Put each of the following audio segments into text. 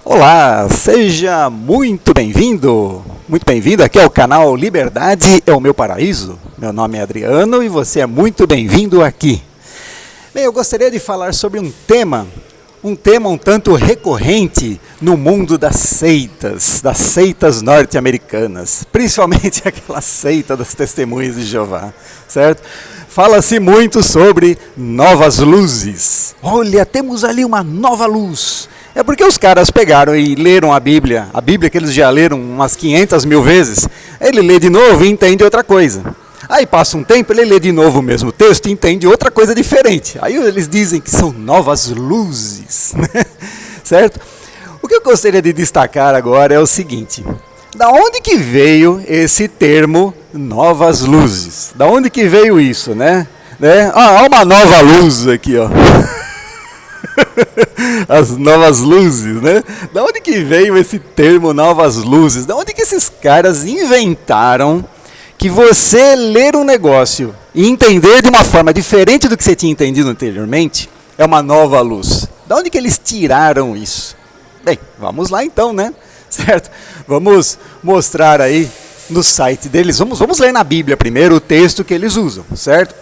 Olá, seja muito bem-vindo, aqui é o canal Liberdade é o Meu Paraíso. Meu nome é Adriano e você é muito bem-vindo aqui. Bem, eu gostaria de falar sobre um tema um tanto recorrente no mundo das seitas norte-americanas, principalmente aquela seita das Testemunhas de Jeová, certo? Fala-se muito sobre novas luzes. Olha, temos ali uma nova luz. É porque os caras pegaram e leram a Bíblia que eles já leram umas 500 mil vezes, ele lê de novo e entende outra coisa. Aí passa um tempo, ele lê de novo o mesmo texto e entende outra coisa diferente. Aí eles dizem que são novas luzes, né? Certo? O que eu gostaria de destacar agora é o seguinte: da onde que veio esse termo novas luzes? Da onde que veio isso, né? Há uma nova luz aqui, ó. As novas luzes, né? Da onde que veio esse termo novas luzes? Da onde que esses caras inventaram que você ler um negócio e entender de uma forma diferente do que você tinha entendido anteriormente é uma nova luz? Da onde que eles tiraram isso? Bem, vamos lá então, né? Certo? Vamos mostrar aí no site deles. Vamos ler na Bíblia primeiro o texto que eles usam, certo?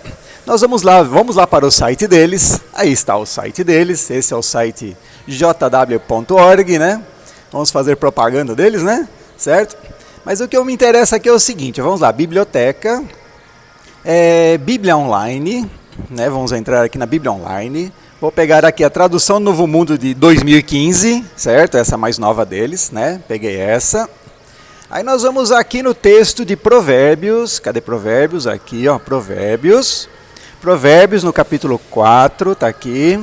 Nós vamos lá para o site deles. Aí está o site deles. Esse é o site jw.org, né? Vamos fazer propaganda deles, né? Certo? Mas o que me interessa aqui é o seguinte, vamos lá, biblioteca, Bíblia Online, né? Vamos entrar aqui na Bíblia Online. Vou pegar aqui a tradução Novo Mundo de 2015, certo? Essa mais nova deles, né? Peguei essa. Aí nós vamos aqui no texto de Provérbios. Cadê Provérbios? Aqui, ó, Provérbios. Provérbios no capítulo 4, tá aqui.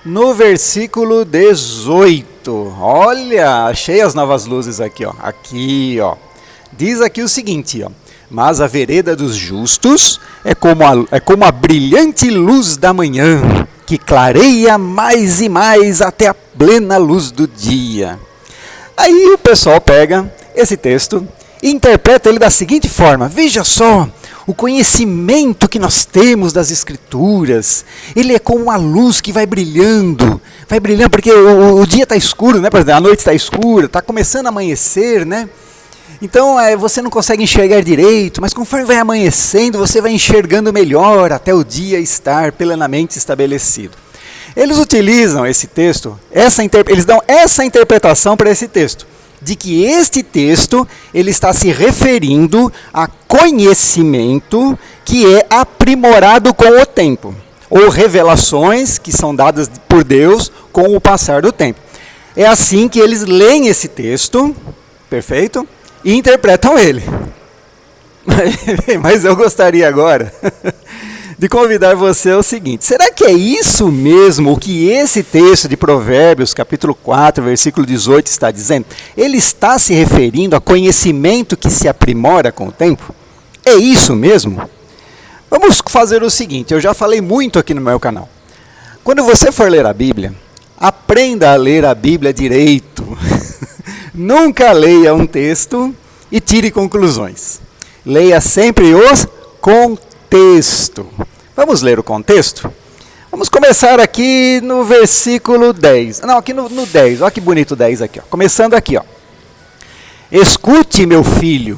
No versículo 18. Olha, achei as novas luzes aqui, ó. Aqui, ó. Diz aqui o seguinte, ó: mas a vereda dos justos é como a brilhante luz da manhã, que clareia mais e mais até a plena luz do dia. Aí o pessoal pega esse texto e interpreta ele da seguinte forma: veja só, o conhecimento que nós temos das Escrituras, ele é como uma luz que vai brilhando porque o dia está escuro, né? Por exemplo, a noite está escura, está começando a amanhecer, né? Então você não consegue enxergar direito, mas conforme vai amanhecendo, você vai enxergando melhor até o dia estar plenamente estabelecido. Eles utilizam esse texto, eles dão essa interpretação para esse texto, de que este texto ele está se referindo a conhecimento que é aprimorado com o tempo, ou revelações que são dadas por Deus com o passar do tempo. É assim que eles leem esse texto, perfeito? E interpretam ele. Mas eu gostaria agora de convidar você ao seguinte: será que é isso mesmo o que esse texto de Provérbios, capítulo 4, versículo 18 está dizendo? Ele está se referindo a conhecimento que se aprimora com o tempo? É isso mesmo? Vamos fazer o seguinte, eu já falei muito aqui no meu canal. Quando você for ler a Bíblia, aprenda a ler a Bíblia direito. Nunca leia um texto e tire conclusões. Leia sempre os contexto. Vamos ler o contexto? Vamos começar aqui no versículo 10. Não, aqui no 10. Olha que bonito o 10 aqui. Ó. Começando aqui. Ó. Escute, meu filho,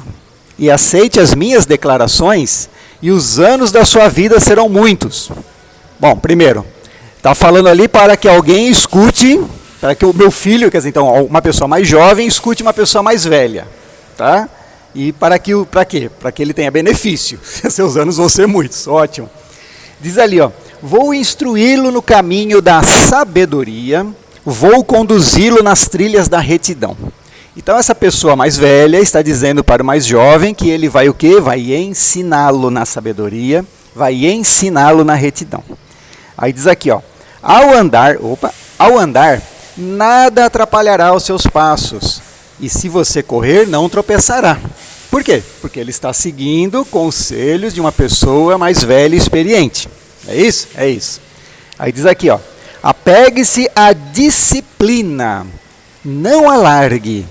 e aceite as minhas declarações, e os anos da sua vida serão muitos. Bom, primeiro, está falando ali para que alguém escute, para que o meu filho, quer dizer, então, uma pessoa mais jovem escute uma pessoa mais velha. Tá? E para quê? Para que ele tenha benefício. Seus anos vão ser muitos. Ótimo. Diz ali, ó: vou instruí-lo no caminho da sabedoria, vou conduzi-lo nas trilhas da retidão. Então essa pessoa mais velha está dizendo para o mais jovem que ele vai o quê? Vai ensiná-lo na sabedoria, vai ensiná-lo na retidão. Aí diz aqui, ó: ao andar, nada atrapalhará os seus passos. E se você correr, não tropeçará. Por quê? Porque ele está seguindo conselhos de uma pessoa mais velha e experiente. É isso? É isso. Aí diz aqui, ó: apegue-se à disciplina, não a largue,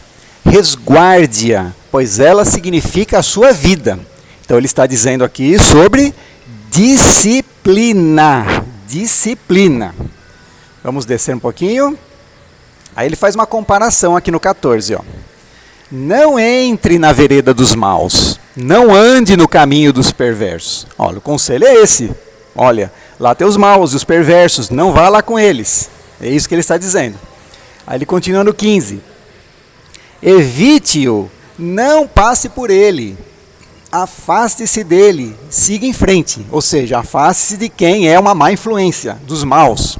resguarde-a, pois ela significa a sua vida. Então ele está dizendo aqui sobre disciplina. Disciplina. Vamos descer um pouquinho. Aí ele faz uma comparação aqui no 14, ó. Não entre na vereda dos maus, não ande no caminho dos perversos. Olha, o conselho é esse. Olha, lá tem os maus e os perversos, não vá lá com eles. É isso que ele está dizendo. Aí ele continua no 15. Evite-o, não passe por ele. Afaste-se dele, siga em frente. Ou seja, afaste-se de quem é uma má influência, dos maus.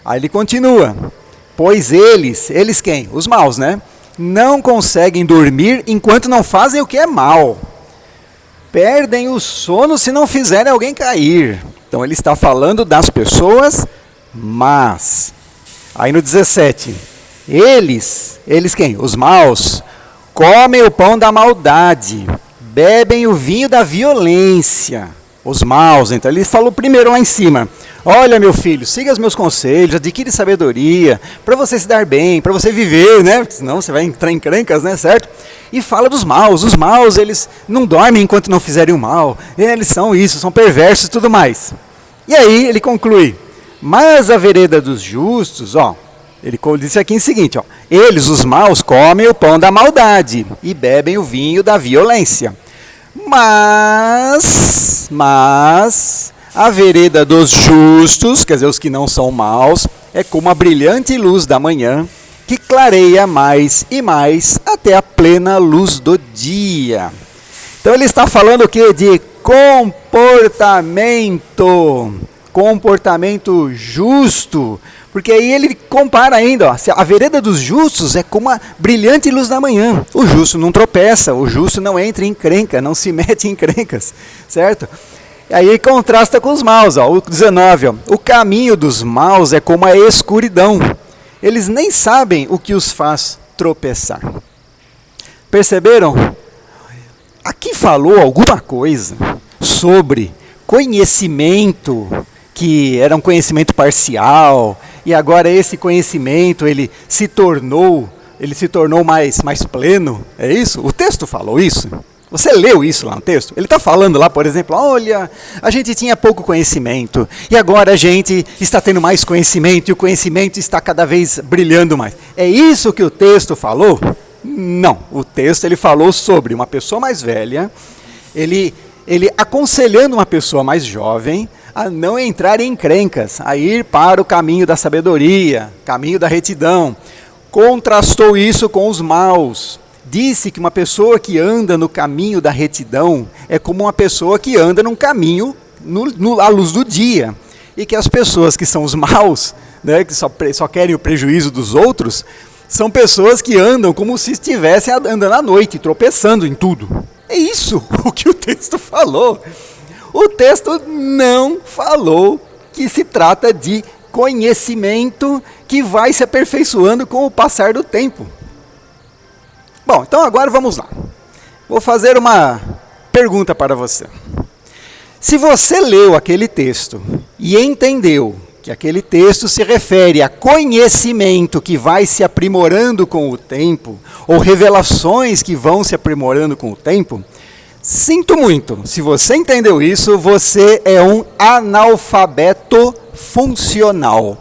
Aí ele continua. Pois eles quem? Os maus, né? Não conseguem dormir enquanto não fazem o que é mal. Perdem o sono se não fizerem alguém cair. Então ele está falando das pessoas más. Aí no 17. Eles quem? Os maus. Comem o pão da maldade. Bebem o vinho da violência. Os maus. Então ele falou primeiro lá em cima. Olha, meu filho, siga os meus conselhos, adquire sabedoria, para você se dar bem, para você viver, né? Senão você vai entrar em encrencas, né? Certo? E fala dos maus. Os maus, eles não dormem enquanto não fizerem o mal. Eles são isso, são perversos e tudo mais. E aí ele conclui. Mas a vereda dos justos, ó, ele disse aqui o seguinte, ó. Eles, os maus, comem o pão da maldade e bebem o vinho da violência. Mas a vereda dos justos, quer dizer, os que não são maus, é como a brilhante luz da manhã, que clareia mais e mais até a plena luz do dia. Então ele está falando o quê? De comportamento justo, porque aí ele compara ainda, ó, a vereda dos justos é como a brilhante luz da manhã. O justo não tropeça, o justo não entra em encrenca, não se mete em encrencas, certo? Aí contrasta com os maus, ó, o 19, ó, o caminho dos maus é como a escuridão. Eles nem sabem o que os faz tropeçar. Perceberam? Aqui falou alguma coisa sobre conhecimento, que era um conhecimento parcial, e agora esse conhecimento ele se tornou mais pleno. É isso? O texto falou isso? Você leu isso lá no texto? Ele está falando lá, por exemplo, olha, a gente tinha pouco conhecimento, e agora a gente está tendo mais conhecimento, e o conhecimento está cada vez brilhando mais. É isso que o texto falou? Não, o texto ele falou sobre uma pessoa mais velha, ele aconselhando uma pessoa mais jovem a não entrar em encrencas, a ir para o caminho da sabedoria, caminho da retidão. Contrastou isso com os maus. Disse que uma pessoa que anda no caminho da retidão é como uma pessoa que anda num caminho à luz do dia. E que as pessoas que são os maus, né, que só querem o prejuízo dos outros, são pessoas que andam como se estivessem andando à noite, tropeçando em tudo. É isso o que o texto falou. O texto não falou que se trata de conhecimento que vai se aperfeiçoando com o passar do tempo. Bom, então agora vamos lá. Vou fazer uma pergunta para você. Se você leu aquele texto e entendeu que aquele texto se refere a conhecimento que vai se aprimorando com o tempo, ou revelações que vão se aprimorando com o tempo, sinto muito, se você entendeu isso, você é um analfabeto funcional.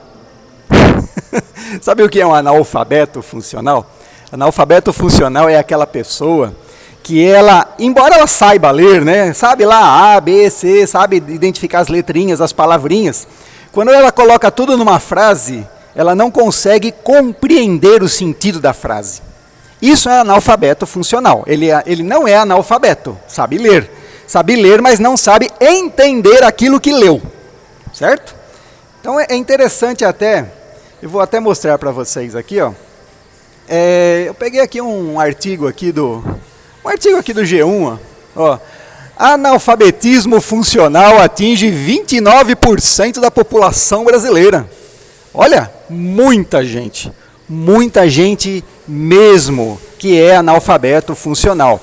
Sabe o que é um analfabeto funcional? Analfabeto funcional é aquela pessoa que ela, embora ela saiba ler, né, sabe lá A, B, C, sabe identificar as letrinhas, as palavrinhas, quando ela coloca tudo numa frase, ela não consegue compreender o sentido da frase. Isso é analfabeto funcional. Ele não é analfabeto, sabe ler, mas não sabe entender aquilo que leu, certo? Então é interessante até, eu vou até mostrar para vocês aqui, ó. Eu peguei aqui um artigo aqui do G1, ó. Analfabetismo funcional atinge 29% da população brasileira. Olha, muita gente mesmo que é analfabeto funcional.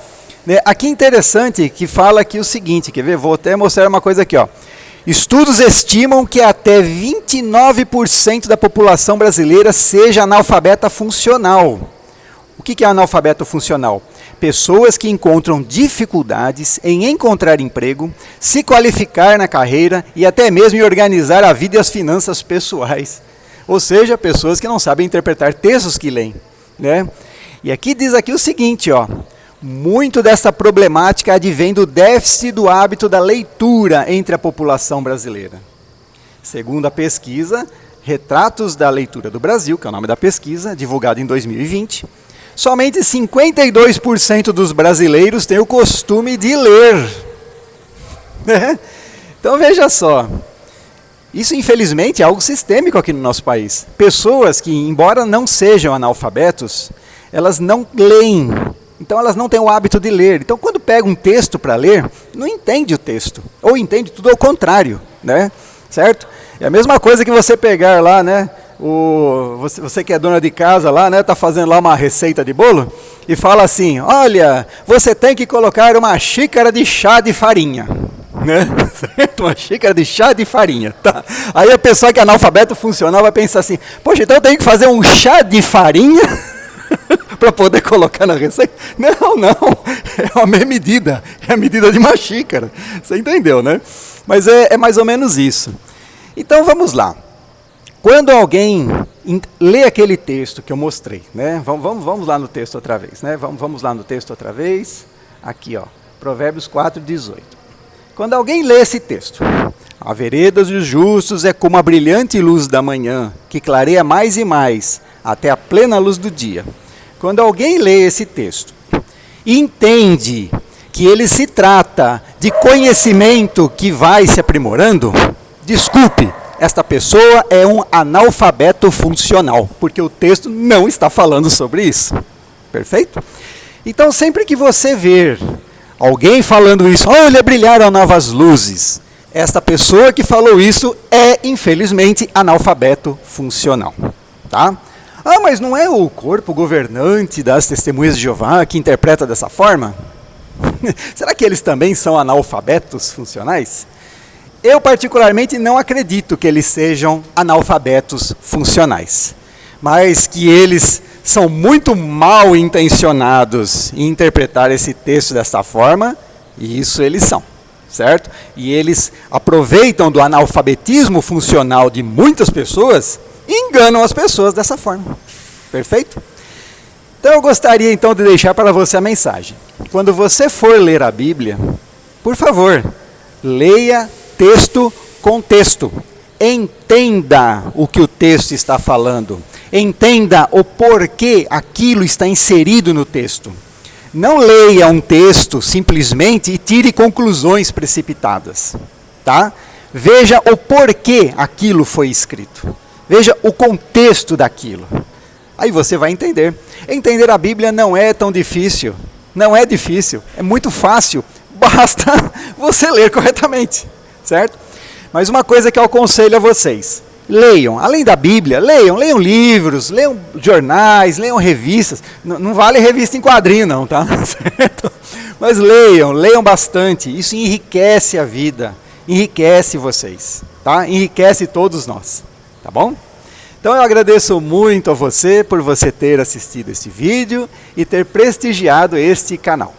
Aqui é interessante que fala aqui o seguinte, quer ver? Vou até mostrar uma coisa aqui, ó. Estudos estimam que até 29% da população brasileira seja analfabeta funcional. O que é analfabeto funcional? Pessoas que encontram dificuldades em encontrar emprego, se qualificar na carreira e até mesmo em organizar a vida e as finanças pessoais. Ou seja, pessoas que não sabem interpretar textos que leem, né? E aqui diz aqui o seguinte, ó, muito dessa problemática advém do déficit do hábito da leitura entre a população brasileira. Segundo a pesquisa Retratos da Leitura do Brasil, que é o nome da pesquisa, divulgada em 2020, somente 52% dos brasileiros têm o costume de ler. Então veja só, isso infelizmente é algo sistêmico aqui no nosso país. Pessoas que, embora não sejam analfabetos, elas não leem, então elas não têm o hábito de ler. Então quando pega um texto para ler, não entende o texto, ou entende tudo ao contrário, né? Certo? É a mesma coisa que você pegar lá, né? Você que é dona de casa lá, né? Tá fazendo lá uma receita de bolo e fala assim: olha, você tem que colocar uma xícara de chá de farinha, né? Uma xícara de chá de farinha, tá? Aí a pessoa que é analfabeto funcional vai pensar assim: poxa, então eu tenho que fazer um chá de farinha para poder colocar na receita? Não, é a mesma medida, é a medida de uma xícara. Você entendeu, né? Mas é mais ou menos isso. Então vamos lá. Quando alguém lê aquele texto que eu mostrei, né? Vamos lá no texto outra vez, né? Vamos lá no texto outra vez. Aqui, ó, Provérbios 4:18. Quando alguém lê esse texto: a vereda dos justos é como a brilhante luz da manhã, que clareia mais e mais, até a plena luz do dia. Quando alguém lê esse texto e entende que ele se trata de conhecimento que vai se aprimorando, desculpe, esta pessoa é um analfabeto funcional, porque o texto não está falando sobre isso. Perfeito? Então, sempre que você ver alguém falando isso, olha, brilharam novas luzes, esta pessoa que falou isso é, infelizmente, analfabeto funcional. Tá? Ah, mas não é o corpo governante das Testemunhas de Jeová que interpreta dessa forma? Será que eles também são analfabetos funcionais? Eu, particularmente, não acredito que eles sejam analfabetos funcionais, mas que eles são muito mal intencionados em interpretar esse texto dessa forma, e isso eles são, certo? E eles aproveitam do analfabetismo funcional de muitas pessoas e enganam as pessoas dessa forma. Perfeito? Então eu gostaria então de deixar para você a mensagem. Quando você for ler a Bíblia, por favor, leia texto com texto. Entenda o que o texto está falando. Entenda o porquê aquilo está inserido no texto. Não leia um texto simplesmente e tire conclusões precipitadas. Tá? Veja o porquê aquilo foi escrito. Veja o contexto daquilo. Aí você vai entender. Entender a Bíblia não é tão difícil. Não é difícil. É muito fácil. Basta você ler corretamente. Certo? Mas uma coisa que eu aconselho a vocês. Leiam. Além da Bíblia, leiam livros, leiam jornais, leiam revistas. Não vale revista em quadrinho não, tá? Certo? Mas leiam bastante. Isso enriquece a vida. Enriquece vocês. Tá? Enriquece todos nós. Tá bom? Então eu agradeço muito a você por você ter assistido este vídeo e ter prestigiado este canal.